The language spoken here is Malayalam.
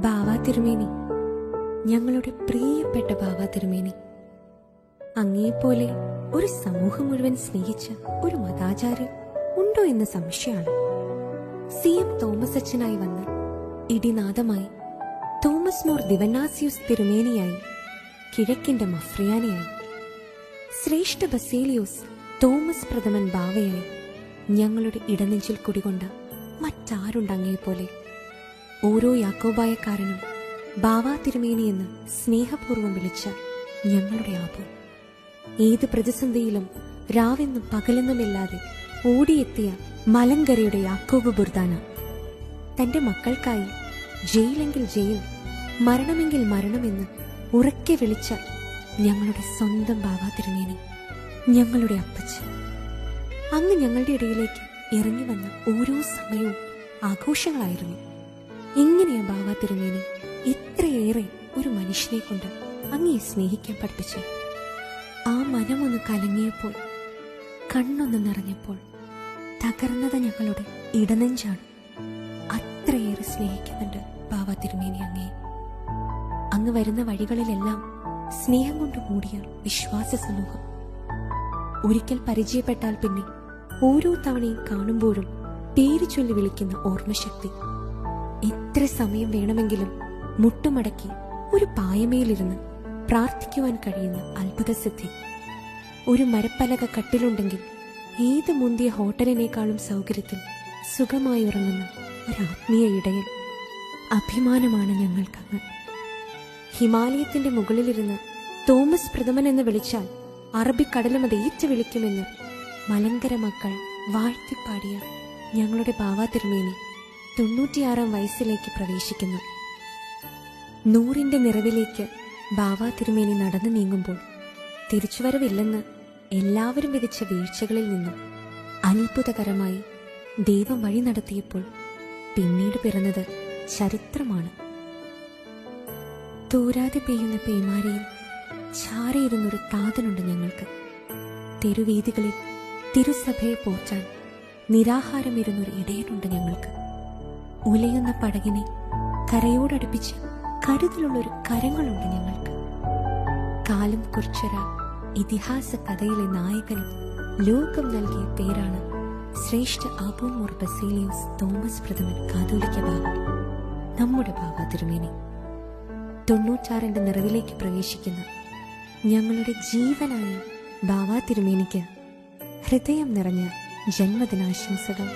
ബാവാ തിരുമേനി, ഞങ്ങളുടെ പ്രിയപ്പെട്ട ബാവാ തിരുമേനി, അങ്ങേപ്പോലെ ഒരു സമൂഹം മുഴുവൻ സ്നേഹിച്ച ഒരു മതാചാര്യൻ ഉണ്ടോ എന്ന സംശയമാണ്. CM തോമസ് അച്ഛനായി വന്ന ഇടിനാദമായി, തോമസ് മോർ ദിവന്നാസിയൂസ് തിരുമേനിയായി, കിഴക്കിന്റെ മഫ്രിയാനിയായി, ശ്രേഷ്ഠ ബസേലിയോസ് തോമസ് പ്രഥമൻ ബാവയായി ഞങ്ങളുടെ ഇടനെഞ്ചിൽ കുടികൊണ്ട മറ്റാരുണ്ടങ്ങേപ്പോലെ? ഓരോ യാക്കോബായക്കാരനും ബാവാ തിരുമേനി എന്ന് സ്നേഹപൂർവ്വം വിളിച്ച ഞങ്ങളുടെ ആപോ, ഏത് പ്രതിസന്ധിയിലും രാവെന്നും പകലെന്നുമില്ലാതെ ഓടിയെത്തിയ മലങ്കരയുടെ യാക്കോബ് ബുർദാന, തന്റെ മക്കൾക്കായി ജയിലെങ്കിൽ ജയിൽ, മരണമെങ്കിൽ മരണമെന്ന് ഉറക്കെ വിളിച്ച ഞങ്ങളുടെ സ്വന്തം ബാവാ തിരുമേനി, ഞങ്ങളുടെ അപ്പച്ചൻ. അങ്ങ് ഞങ്ങളുടെ ഇടയിലേക്ക് ഇറങ്ങി വന്ന ഓരോ സമയവും ആഘോഷങ്ങളായിരുന്നു. എങ്ങനെയാ ബാവാ തിരുമേനി ഇത്രയേറെ ഒരു മനുഷ്യനെ കൊണ്ട് അങ്ങയെ സ്നേഹിക്കാൻ പഠിപ്പിച്ചു? ആ മനമൊന്ന് കലങ്ങിയപ്പോൾ, കണ്ണൊന്ന് നിറഞ്ഞപ്പോൾ തകർന്നത് ഞങ്ങളുടെ ഇടനെഞ്ചാണ്. അത്രയേറെ സ്നേഹിക്കുന്നുണ്ട് ബാവാ തിരുമേനി അങ്ങയെ. അങ്ങ് വരുന്ന വഴികളിലെല്ലാം സ്നേഹം കൊണ്ട് മൂടിയ വിശ്വാസ സമൂഹം. ഒരിക്കൽ പരിചയപ്പെട്ടാൽ പിന്നെ ഓരോ തവണയും കാണുമ്പോഴും പേര് ചൊല്ലി വിളിക്കുന്ന ഓർമ്മശക്തി. എത്ര സമയം വേണമെങ്കിലും മുട്ടുമടക്കി ഒരു പായമേലിരുന്ന് പ്രാർത്ഥിക്കുവാൻ കഴിയുന്ന അത്ഭുതസിദ്ധി. ഒരു മരപ്പലക കട്ടിലുണ്ടെങ്കിൽ ഏത് മുന്തിയ ഹോട്ടലിനേക്കാളും സൗകര്യത്തിൽ സുഖമായി ഉറങ്ങുന്ന ഒരാത്മീയ ഇടയൻ. അഭിമാനമാണ് ഞങ്ങൾക്കങ്ങ്. ഹിമാലയത്തിന്റെ മുകളിലിരുന്ന് തോമസ് പ്രഥമൻ എന്ന് വിളിച്ചാൽ അറബിക്കടലും അത് ഏറ്റു വിളിക്കുമെന്ന് മലങ്കര മക്കൾ വാഴ്ത്തിപ്പാടിയ ഞങ്ങളുടെ ബാവാ തിരുമേനി 96-ാം വയസ്സിലേക്ക് പ്രവേശിക്കുന്നു. 100ന്റെ നിറവിലേക്ക് ബാവാ തിരുമേനി നടന്നു നീങ്ങുമ്പോൾ തിരിച്ചുവരവില്ലെന്ന് എല്ലാവരും വിധിച്ച വീഴ്ചകളിൽ നിന്നും അത്ഭുതകരമായി ദൈവം വഴി നടത്തിയപ്പോൾ പിന്നീട് പിറന്നത് ചരിത്രമാണ്. തോരാതെ പെയ്യുന്ന പേമാരിയിൽ ചാരയിരുന്നൊരു താതനുണ്ട് ഞങ്ങൾക്ക്. തെരുവീതികളിൽ തിരുസഭയെ പോറ്റാൻ നിരാഹാരമിരുന്നൊരു ഇടയനുണ്ട് ഞങ്ങൾക്ക്. ഉലയുന്ന പടകിനെ കരയോടടുപ്പിച്ച് കരുതലുള്ളൊരു കരങ്ങളുണ്ട് ഞങ്ങൾക്ക്. കാലം കുറിച്ചൊര ഇതിഹാസ കഥയിലെ നായകനും ലോകം നൽകിയ പേരാണ് ശ്രേഷ്ഠ ആബോ മോർ ബസേലിയോസ് തോമസ് പ്രഥമൻ കാതോലിക്ക ബാവ, നമ്മുടെ ബാവാ തിരുമേനി. 96ന്റെ നിറവിലേക്ക് പ്രവേശിക്കുന്ന ഞങ്ങളുടെ ജീവനായ ബാവാ തിരുമേനിക്ക് ഹൃദയം നിറഞ്ഞ ജന്മദിനാശംസകൾ.